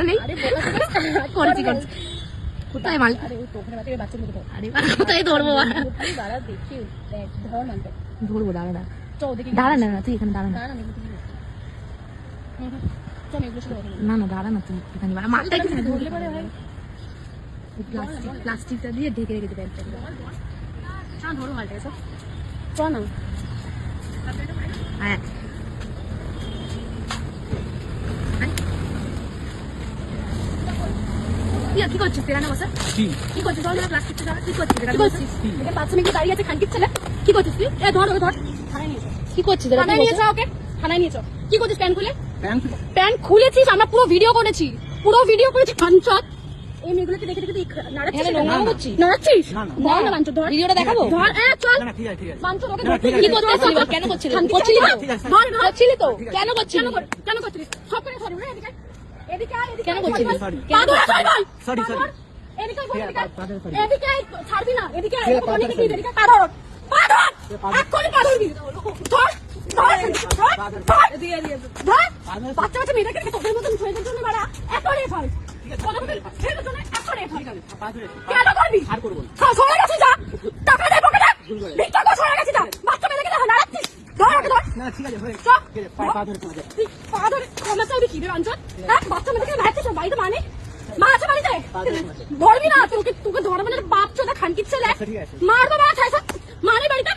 নেই করেছি করেছি কোথায় মাল কোথায় ধরবো ধরবো দাঁড়া না দাঁড়া না তুই এখানে দাঁড়া না না না দাঁড়া না তুই এখানে মালটা এখানে ধরলে পরে হয় প্লাস্টিকটা দিয়ে ঢেকে রেখেছি প্যান্টটা হ্যাঁ ধরো মালটা এসব চ না হ্যাঁ কি করছিস তেরানা বসে কি করছিস ধর প্লাস্টিকটা ধর কি করছিস কি করছিস এটা 5 মিনিট দাঁড়িয়ে আছে খানকির ছেলে কি করছিস তুই এ ধর ওকে ধর থানায় নিয়ে যা কি করছিস থানায় নিয়ে যা ওকে থানায় নিয়ে যা কি করছিস প্যান্ট খুলেছিস আমরা পুরো ভিডিও করেছি পাঞ্চত এই মেয়েগুলোকে দেখে দেখে নাড়াচ্ছিস ধর না পাঞ্চত ধর ভিডিওটা দেখাবো ধর চল না ঠিক আছে পাঞ্চত ওকে ধর কি করছিস কেন করছিস করছিলি তো কেন করছিস সব করে ধর এদিকে কেন করছিস সরি এদিকে ছাড়বি না এদিকে এদিকে পাড়র এক্ষুনি পাড়রবি ধর বাচ্চা বাচ্চা মেয়েদেরকে তোদের মতন ছেলেদের জন্য বাড়া এতরে ফল ছেলেদের জন্য এতরে ফল কেন করবি সরে গেছি যা টাকা দে পকেটে ভিক্ষা কর সরে গেছি যা বাচ্চা মেয়েদেরকে নাড়াচ্ছিস ধর ওকে ধর না ঠিক আছে পা ধরে কমা চাইবি কি রে অঞ্চল হ্যাঁ বাচ্চা মেয়েদেরকে নাড়াচ্ছিস বাড়িতে মানে মা আছে বাড়িতে ধরবি না তোকে ধরা মানে বাপ চোদা খানকির ছেলে মারবো মা ছাইসা মানে বাড়িতে